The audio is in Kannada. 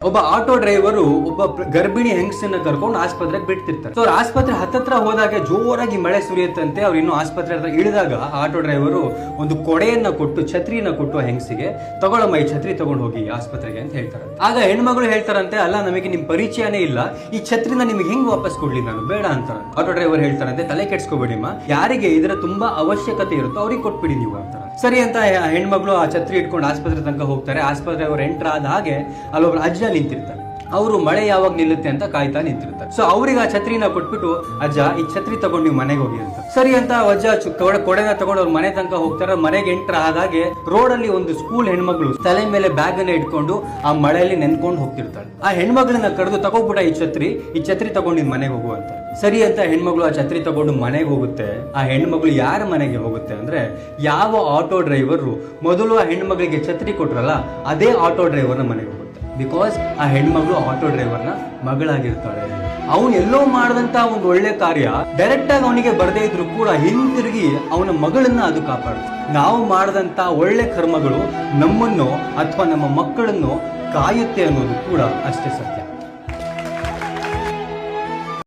ಒಬ್ಬ ಆಟೋ ಡ್ರೈವರು ಒಬ್ಬ ಗರ್ಭಿಣಿ ಹೆಂಗಸನ್ನ ಕರ್ಕೊಂಡು ಆಸ್ಪತ್ರೆಗೆ ಬಿಡ್ತಿರ್ತಾರೆ. ಸೊ ಆಸ್ಪತ್ರೆ ಹತ್ತತ್ರ ಹೋದಾಗ ಜೋರಾಗಿ ಮಳೆ ಸುರಿಯುತ್ತಂತೆ. ಅವ್ರು ಇನ್ನು ಆಸ್ಪತ್ರೆ ಹತ್ರ ಇಳಿದಾಗ ಆಟೋ ಡ್ರೈವರು ಒಂದು ಕೊಡೆಯನ್ನ ಕೊಟ್ಟು, ಛತ್ರಿನ ಕೊಟ್ಟು ಹೆಂಗಸಿಗೆ, ತಗೊಳ್ಳಮ್ಮ ಈ ಛತ್ರಿ ತಗೊಂಡು ಹೋಗಿ ಆಸ್ಪತ್ರೆಗೆ ಅಂತ ಹೇಳ್ತಾರೆ. ಆಗ ಹೆಣ್ಮಗಳು ಹೇಳ್ತಾರಂತೆ, ಅಲ್ಲ ನಮಗೆ ನಿಮ್ ಪರಿಚಯನೇ ಇಲ್ಲ, ಈ ಛತ್ರಿನ ನಿಮ್ಗೆ ಹೆಂಗ್ ವಾಪಸ್ ಕೊಡ್ಲಿ ನಾನು, ಬೇಡ ಅಂತಾರೆ. ಆಟೋ ಡ್ರೈವರ್ ಹೇಳ್ತಾರಂತೆ, ತಲೆ ಕೆಡ್ಸ್ಕೊಬೇಡಿಮ್ಮ, ಯಾರಿಗೆ ಇದರ ತುಂಬಾ ಅವಶ್ಯಕತೆ ಇರುತ್ತೋ ಅವ್ರಿಗೆ ಕೊಟ್ಬಿಡಿ ನೀವು ಅಂತಾರೆ. ಸರಿ ಅಂತ ಹೆಣ್ಮಗಳು ಆ ಛತ್ರಿ ಇಟ್ಕೊಂಡು ಆಸ್ಪತ್ರೆ ತನಕ ಹೋಗ್ತಾರೆ. ಆಸ್ಪತ್ರೆ ಅವ್ರು ಎಂಟರ್ ಆದ ಹಾಗೆ ಅಲ್ಲೊಬ್ರು ಅಜ್ಜ ನಿಂತಿರ್ತಾರೆ. ಅವರು ಮಳೆ ಯಾವಾಗ ನಿಲ್ಲುತ್ತೆ ಅಂತ ಕಾಯ್ತಾ ನಿಂತಿರ್ತಾರೆ. ಸೊ ಅವ್ರಿಗೆ ಆ ಛತ್ರಿನ ಕೊಟ್ಬಿಟ್ಟು, ಅಜ್ಜ ಈ ಛತ್ರಿ ತಗೊಂಡು ನೀವು ಮನೆಗೆ ಹೋಗಿ ಅಂತ. ಸರಿ ಅಂತ ಅಜ್ಜ ಕೊಡೆನ ತಗೊಂಡು ಅವ್ರ ಮನೆ ತನಕ ಹೋಗ್ತಾರೆ. ಮನೆಗೆ ಎಂಟರ್ ಆದಾಗೆ ರೋಡ್ ಅಲ್ಲಿ ಒಂದು ಸ್ಕೂಲ್ ಹೆಣ್ಮಗಳು ತಲೆ ಮೇಲೆ ಬ್ಯಾಗ್ ಅನ್ನ ಇಟ್ಕೊಂಡು ಆ ಮಳೆಯಲ್ಲಿ ನೆನ್ಕೊಂಡು ಹೋಗ್ತಿರ್ತಾಳೆ. ಆ ಹೆಣ್ಮಗಳನ್ನ ಕರೆದು, ತಗೋಬಿಟ್ಟ ಈ ಛತ್ರಿ ತಗೊಂಡು ನಿನ್ ಮನೆಗೆ ಹೋಗುವಂತ. ಸರಿ ಅಂತ ಹೆಣ್ಮಗಳು ಆ ಛತ್ರಿ ತಗೊಂಡು ಮನೆಗೆ ಹೋಗುತ್ತೆ. ಆ ಹೆಣ್ಮಗಳು ಯಾರ ಮನೆಗೆ ಹೋಗುತ್ತೆ ಅಂದ್ರೆ, ಯಾವ ಆಟೋ ಡ್ರೈವರು ಮೊದಲು ಆ ಹೆಣ್ಮಗಳಿಗೆ ಛತ್ರಿ ಕೊಟ್ರಲ್ಲ ಅದೇ ಆಟೋ ಡ್ರೈವರ್ನ ಮನೆಗೆ ಹೋಗುತ್ತೆ. ಬಿಕಾಸ್ ಆ ಹೆಣ್ಮಗಳು ಆಟೋ ಡ್ರೈವರ್ನ ಮಗಳಾಗಿರ್ತಾಳೆ. ಅವನು ಎಲ್ಲೋ ಮಾಡಿದಂತ ಒಂದು ಒಳ್ಳೆ ಕಾರ್ಯ ಡೈರೆಕ್ಟ್ ಆಗಿ ಅವನಿಗೆ ಬರದೇ ಇದ್ರು ಕೂಡ ಹಿಂತಿರುಗಿ ಅವನ ಮಗಳನ್ನ ಅದು ಕಾಪಾಡುತ್ತೆ. ನಾವು ಮಾಡಿದಂತ ಒಳ್ಳೆ ಕರ್ಮಗಳು ನಮ್ಮನ್ನು ಅಥವಾ ನಮ್ಮ ಮಕ್ಕಳನ್ನು ಕಾಯುತ್ತೆ ಅನ್ನೋದು ಕೂಡ ಅಷ್ಟೇ ಸತ್ಯ.